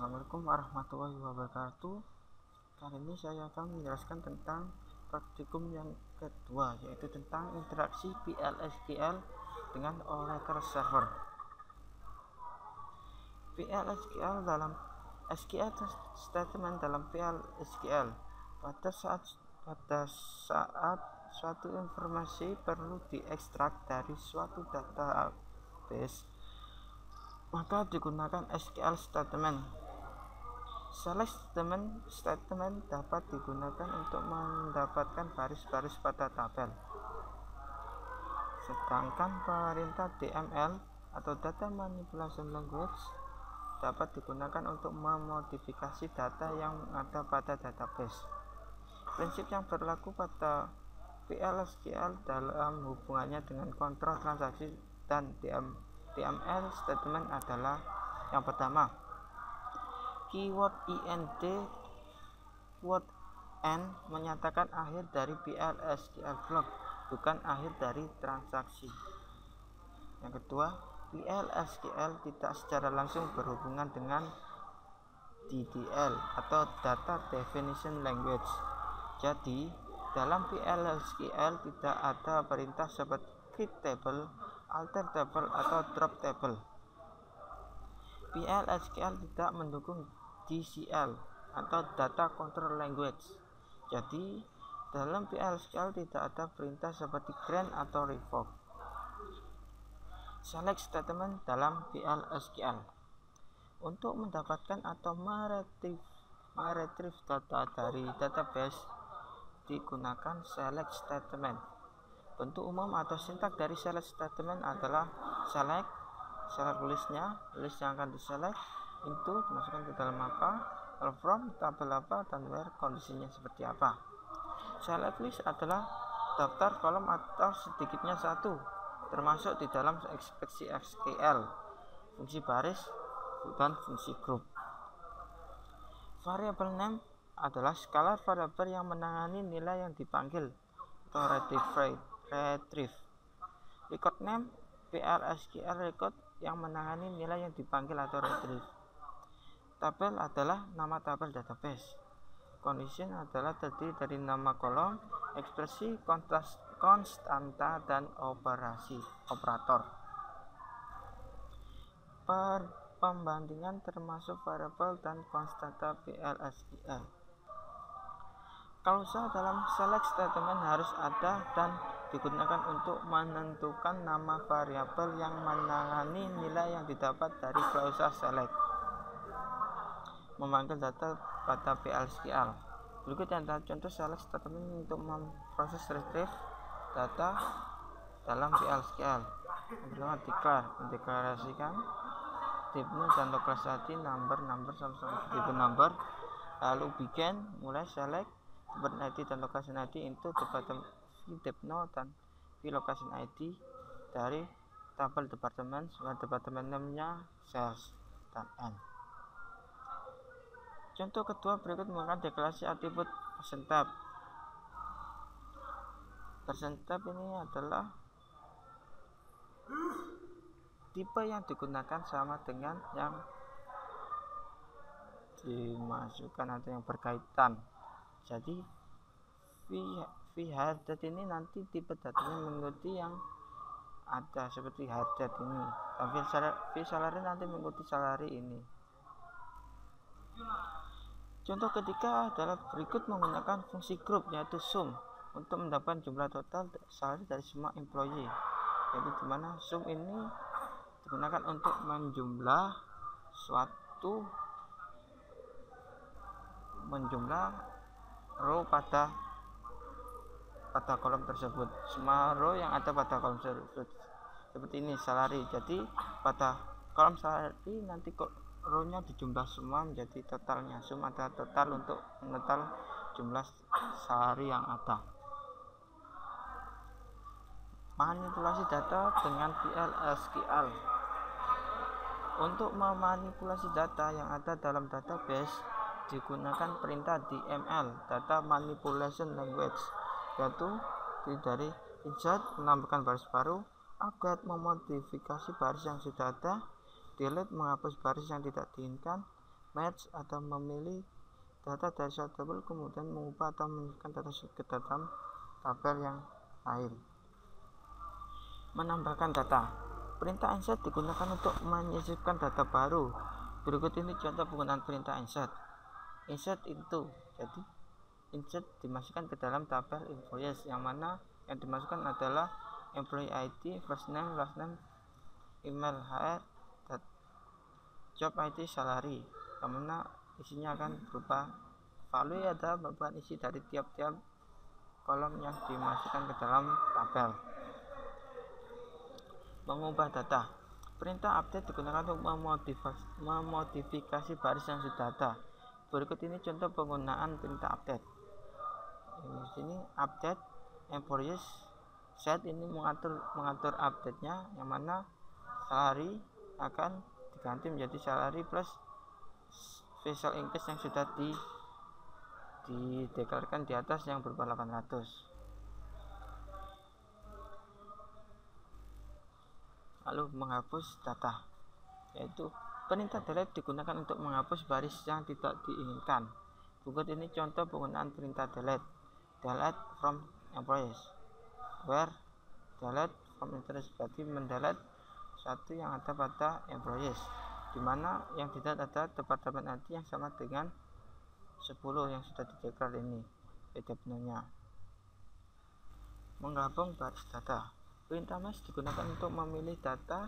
Assalamualaikum warahmatullahi wabarakatuh. Kali ini saya akan menjelaskan tentang praktikum yang kedua, yaitu tentang interaksi PL/SQL dengan Oracle Server. PL/SQL dalam SQL statement dalam PL/SQL pada saat suatu informasi perlu diekstrak dari suatu database, maka digunakan SQL statement. Select statement dapat digunakan untuk mendapatkan baris-baris pada tabel, sedangkan perintah DML atau Data Manipulation Language dapat digunakan untuk memodifikasi data yang ada pada database. Prinsip yang berlaku pada PL/SQL dalam hubungannya dengan kontrol transaksi dan DML statement adalah: yang pertama, keyword IND keyword N menyatakan akhir dari PL/SQL block, bukan akhir dari transaksi. Yang kedua, PL/SQL tidak secara langsung berhubungan dengan DDL atau Data Definition Language. Jadi, dalam PL/SQL tidak ada perintah seperti create table, alter table, atau drop table. PL/SQL tidak mendukung DCL atau Data Control Language. Jadi, dalam PL/SQL tidak ada perintah seperti grant atau revoke. Select statement dalam PL/SQL. Untuk mendapatkan atau meretrieve data dari database digunakan select statement. Bentuk umum atau sintak dari select statement adalah select listnya, list yang akan diselect, into dimasukkan ke dalam apa, from tabel apa, dan where kondisinya seperti apa. Select list adalah daftar kolom atau sedikitnya satu, termasuk di dalam ekspresi SQL, fungsi baris, dan fungsi grup. Variable name adalah scalar variable yang menangani nilai yang dipanggil atau retrieve. Record name PL/SQL record yang menangani nilai yang dipanggil atau retrieve. Tabel adalah nama tabel database. Condition adalah terdiri dari nama kolom, ekspresi, konstanta, dan operator. Pembandingan termasuk variabel dan konstanta PL/SQL. Klausa dalam select statement harus ada dan digunakan untuk menentukan nama variabel yang menangani nilai yang didapat dari klausa select. Memanggil data pada PL/SQL. Berikut adalah contoh select statement untuk memproses retrieve data dalam PL/SQL. Yang pertama, declare, mendeklarasikan type dan lokalisasi number sama type number. Lalu begin, mulai select department ID dan location ID into department dan location ID dari tabel departemen, departemen name-nya sales dan N. Contoh kedua, berikut menggunakan deklarasi atribut percentage. Percentage ini adalah tipe yang digunakan sama dengan yang dimasukkan atau yang berkaitan. Jadi v-harded ini nanti tipe datanya mengikuti yang ada seperti harded ini, tapi v-salary nanti mengikuti salary ini. Contoh ketiga adalah berikut menggunakan fungsi group, yaitu sum, untuk mendapatkan jumlah total salary dari semua employee. Jadi dimana sum ini digunakan untuk menjumlah row pada kolom tersebut. Semua row yang ada pada kolom tersebut seperti ini salary. Jadi pada kolom salary nanti row-nya dijumlah semua menjadi totalnya. Sum ada total untuk mentotal jumlah salary yang ada. Manipulasi data dengan PL/SQL. Untuk memanipulasi data yang ada dalam database digunakan perintah DML, Data Manipulation Language, yaitu dari insert menambahkan baris baru, update memodifikasi baris yang sudah ada, delete menghapus baris yang tidak diinginkan, match atau memilih data dari suatu tabel kemudian mengubah atau memasukkan data ke dalam tabel yang lain. Menambahkan data. Perintah insert digunakan untuk menyisipkan data baru. Berikut ini contoh penggunaan perintah insert. Insert into, jadi insert dimasukkan ke dalam tabel invoice, yang mana yang dimasukkan adalah employee ID, first name, last name, email HR, job ID, salary, yang mana isinya akan berupa value ada merupakan isi dari tiap-tiap kolom yang dimasukkan ke dalam tabel. Mengubah data. Perintah update digunakan untuk memodifikasi baris yang sudah ada. Berikut ini contoh penggunaan perintah update. Di sini update employees set ini mengatur update-nya, yang mana salary akan diganti menjadi salary plus special increase yang sudah dideklarasikan di atas yang berupa 800. Lalu menghapus data, yaitu perintah delete digunakan untuk menghapus baris yang tidak diinginkan. Berikut ini contoh penggunaan perintah delete. Delete from employees, where delete from interest, berarti mendelete satu yang ada pada employees, dimana yang tidak ada departemen IT yang sama dengan 10 yang sudah dideklar ini PDP-nya. Menggabung baris data. Perintah match digunakan untuk memilih data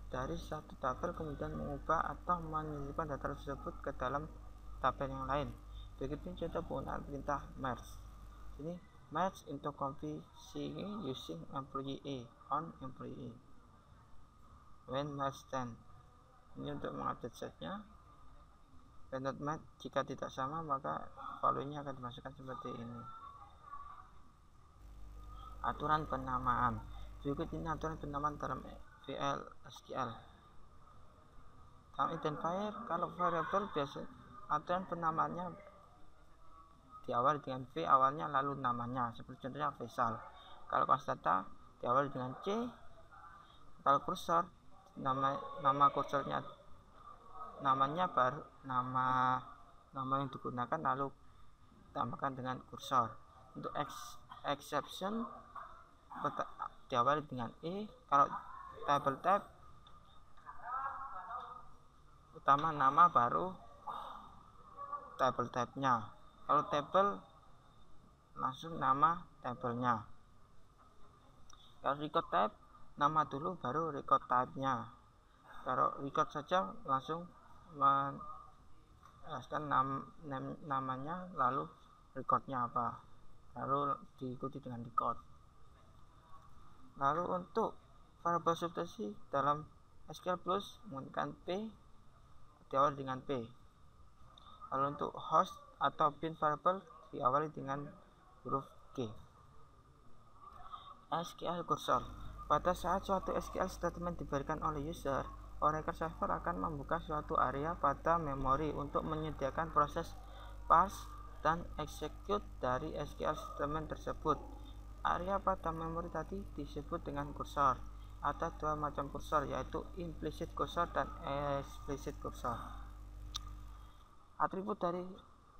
dari satu tabel kemudian mengubah atau menyisipkan data tersebut ke dalam tabel yang lain. Berikut ini contoh penggunaan perintah merge. Ini match into config using employee A on employee when match 10. Ini untuk mengupdate setnya. When not match, jika tidak sama maka value-nya akan dimasukkan seperti ini. Aturan penamaan. Berikut ini aturan penamaan dalam VL SQL. Dalam identifier, kalau variable biasa aturan penamaannya diawali dengan V awalnya lalu namanya, seperti contohnya Faisal. Kalau konstanta diawali dengan C. Kalau kursor, nama kursornya namanya baru nama yang digunakan lalu tambahkan dengan kursor. Untuk exception diawali dengan E. Kalau table type utama nama baru table type-nya. Kalau table langsung nama tabelnya. Kalau record type nama dulu baru record type-nya. Kalau record saja langsung menjelaskan namanya lalu recordnya apa, lalu diikuti dengan record. Lalu untuk variable substitusi dalam SQL Plus menggunakan P diawali dengan P. Lalu untuk host atau bin variable diawali dengan huruf G. SQL Cursor. Pada saat suatu SQL statement diberikan oleh user, Oracle Server akan membuka suatu area pada memori untuk menyediakan proses parse dan execute dari SQL statement tersebut. Area pada memori tadi disebut dengan kursor. Ada dua macam kursor, yaitu implicit kursor dan explicit kursor. Atribut dari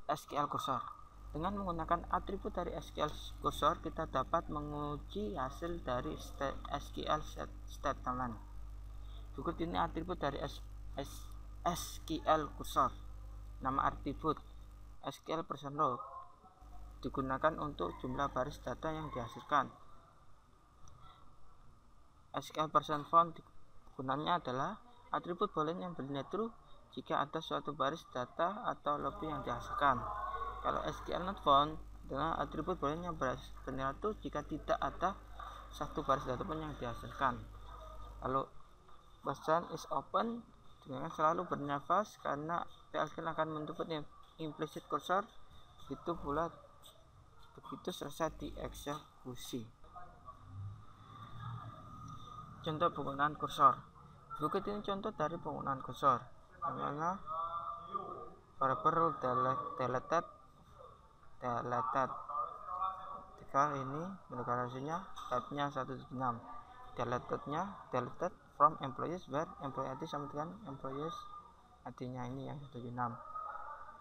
SQL Cursor. Dengan menggunakan atribut dari SQL Cursor, kita dapat menguji hasil dari SQL statement. Berikut ini atribut dari SQL Cursor. Nama atribut SQL person row digunakan untuk jumlah baris data yang dihasilkan. SQL person found gunanya adalah atribut boolean yang bernilai true jika ada suatu baris data atau lebih yang dihasilkan. Kalau SQL not found adalah atribut boolean yang bernilai true jika tidak ada satu baris data pun yang dihasilkan. Lalu question is open dengan selalu bernilai false karena PLSQL akan menutup implicit cursor, begitu selesai dieksekusi. Contoh penggunaan kursor. Berikut ini contoh dari penggunaan kursor, yang mana variable deleted ketika ini deklarasinya type-nya 176, deleted from employees where employee ID sama dengan employees ID-nya ini yang 76.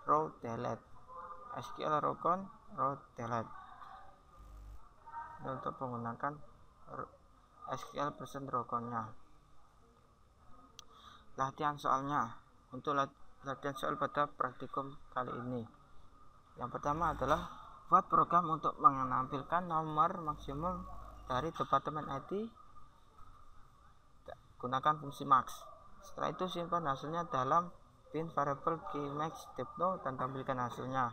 Row delete, SQL rowcon row delete. Ini untuk menggunakan SQL version rowcon-nya. Latihan soalnya. Untuk latihan soal pada praktikum kali ini, yang pertama adalah buat program untuk menampilkan nomor maksimum dari departemen IT. Gunakan fungsi max. Setelah itu simpan hasilnya dalam bin variable keymax.depno dan tampilkan hasilnya.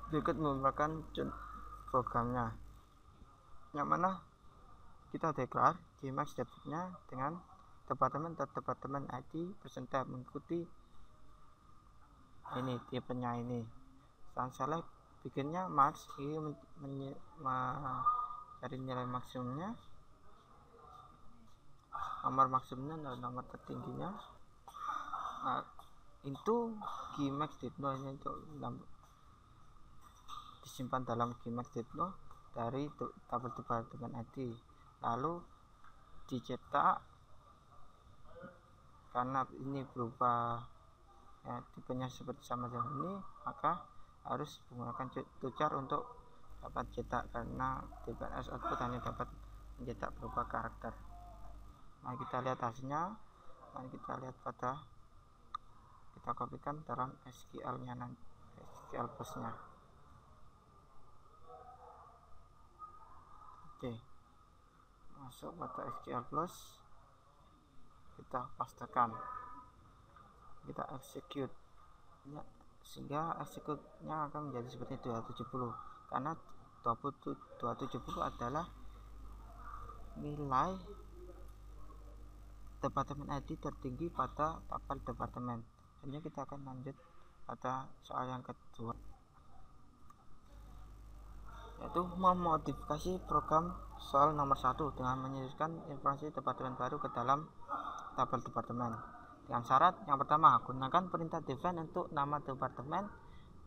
Berikut merupakan programnya, yang mana kita declare keymax.depno dengan departemen IT mengikuti ini tipenya ini. Dan select bikinnya max, ini mencari nilai maksimumnya, nomor maksimumnya dan nomor tertingginya. Itu keymax.depno ini untuk disimpan dalam keymax.depno dari tabel departemen IT, lalu dicetak. Karena ini berupa tipenya seperti sama dengan ini, maka harus menggunakan tucar untuk dapat cetak, karena TPS output hanya dapat mencetak berupa karakter. Mari kita lihat hasilnya. Mari kita lihat kita kopikan dalam SQL-nya nanti, SQL Plus-nya. Oke, masuk pada SQL Plus, kita pastekan, kita execute ya, sehingga execute-nya akan menjadi seperti 270, karena 270 adalah nilai departemen ID tertinggi pada tabel departemen. Selanjutnya kita akan lanjut pada soal yang kedua, yaitu memodifikasi program soal nomor 1 dengan menyisipkan informasi departemen baru ke dalam tabel departemen. Dengan syarat yang pertama, gunakan perintah define untuk nama departemen,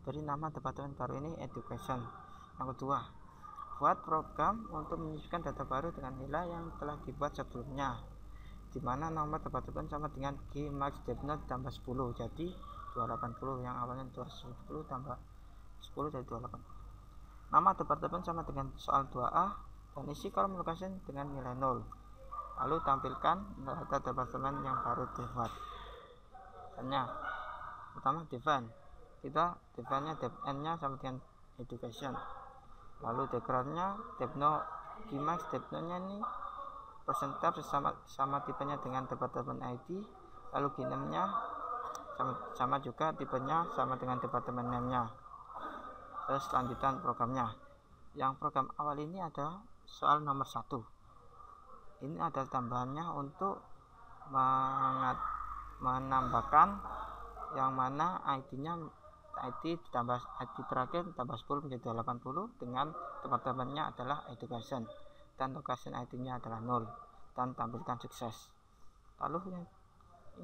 beri nama departemen baru ini education. Yang kedua, buat program untuk menyisipkan data baru dengan nilai yang telah dibuat sebelumnya, di mana nomor departemen sama dengan keymax.depno tambah 10, jadi 280. Yang awalnya 210 tambah 10 jadi 280. Nama departemen sama dengan soal 2A dan isi kolom location dengan nilai 0. Lalu tampilkan data departemen yang baru dibuat. Misalnya pertama define, kita define-nya depn-nya sama dengan education, lalu declare-nya depno keymax.depno-nya ini persentab sama tipenya dengan departemen ID, lalu giname-nya sama juga tipenya sama dengan departemen name-nya. Terus lanjutan programnya. Yang program awal ini adalah soal nomor 1. Ini ada tambahannya untuk menambahkan yang mana ID-nya ditambah ID terakhir tambah 10 menjadi 80 dengan departemennya adalah education dan location ID-nya adalah 0 dan tampilkan sukses. Lalu yang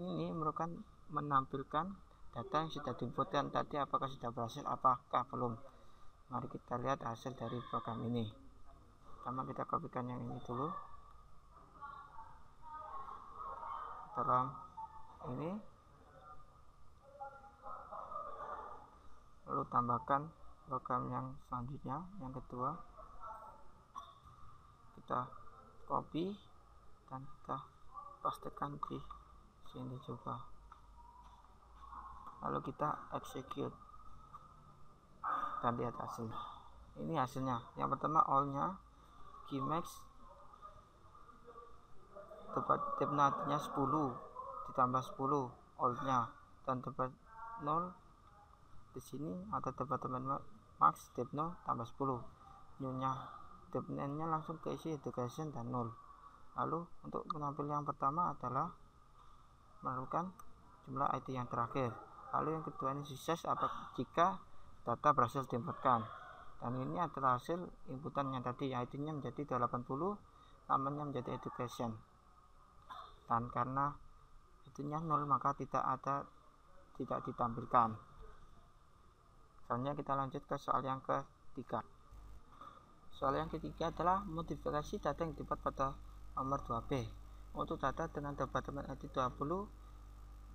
ini merupakan menampilkan data yang sudah diinputkan tadi, apakah sudah berhasil apakah belum. Mari kita lihat hasil dari program ini. Pertama kita kopikan yang ini dulu dalam ini, lalu tambahkan program yang selanjutnya, yang kedua, kita copy dan kita pastekan di sini juga, lalu kita execute dan lihat hasil. Ini hasilnya. Yang pertama all-nya keymax departemennya 10 ditambah 10 all-nya, dan tempat 0 di sini ada departemen max depno tambah 10, new-nya departemennya langsung keisi education dan 0. Lalu untuk penampil yang pertama adalah menentukan jumlah ID yang terakhir, lalu yang kedua ini sukses jika data berhasil diinputkan, dan ini adalah hasil inputan yang tadi, ID-nya menjadi 280, namanya menjadi education, dan karena itunya 0 maka tidak ditampilkan. Selanjutnya kita lanjut ke soal yang ketiga. Soal yang ketiga adalah modifikasi data yang dibuat pada nomor 2B. Untuk data dengan departemen ID 20,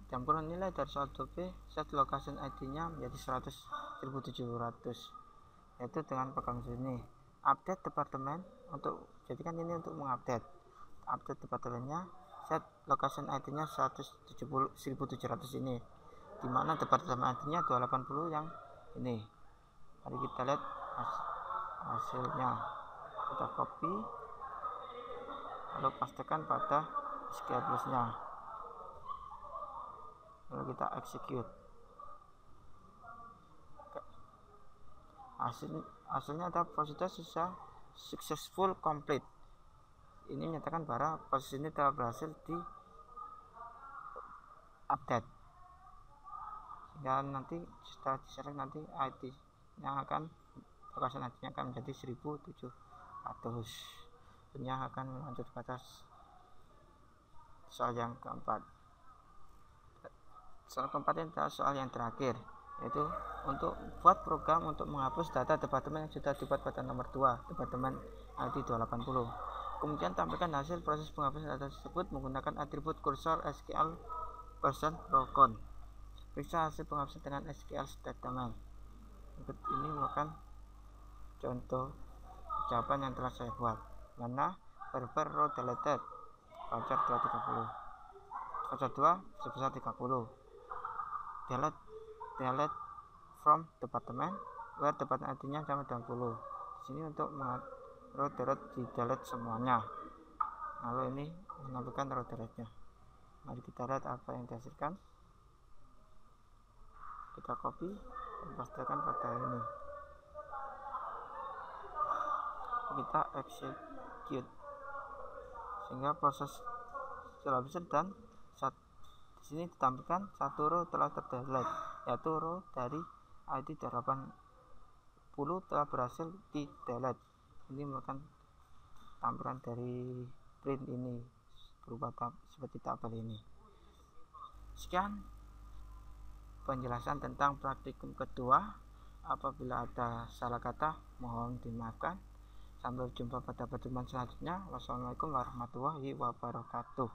campuran nilai dari soal 2B, set location ID-nya menjadi 100.700, yaitu dengan pegang sini. Update departemen, untuk jadikan ini untuk mengupdate. Update departemennya, set location ID-nya 100.700 ini, dimana departemen ID-nya 280 yang ini. Mari kita lihat hasilnya. Kita copy, lalu pastikan pada SQL plusnya, lalu kita execute. Hasilnya ada prosedur successful complete. Ini menyatakan bahwa proses ini telah berhasil di update, dan nanti setelah diselect nanti ID yang akan location ID-nya akan menjadi 1.700. Ini akan lanjut pada soal yang keempat. Soal keempat ini adalah soal yang terakhir, yaitu untuk buat program untuk menghapus data departemen yang sudah dibuat pada nomor 2, departemen ID 280. Kemudian tampilkan hasil proses penghapusan data tersebut menggunakan atribut kursor SQL version Procon. Periksa hasil penghapusan dengan SQL statement. Berikut ini merupakan contoh jawaban yang telah saya buat. Mana berber row deleted voucher 230, voucher 2 sebesar 30, delete from department where department ID-nya sama 20. Di sini untuk row delete di delete semuanya. Lalu ini menampilkan row delete-nya. Mari kita lihat apa yang dihasilkan. Kita copy dan pastikan pada ini. Kita execute sehingga proses telah besar, dan di sini ditampilkan satu row telah terdelete, yaitu row dari ID 80 telah berhasil di delete. Ini merupakan tampilan dari print ini berupa seperti tabel ini. Sekian penjelasan tentang praktikum kedua. Apabila ada salah kata mohon dimaafkan. Sampai jumpa pada pertemuan selanjutnya. Wassalamualaikum warahmatullahi wabarakatuh.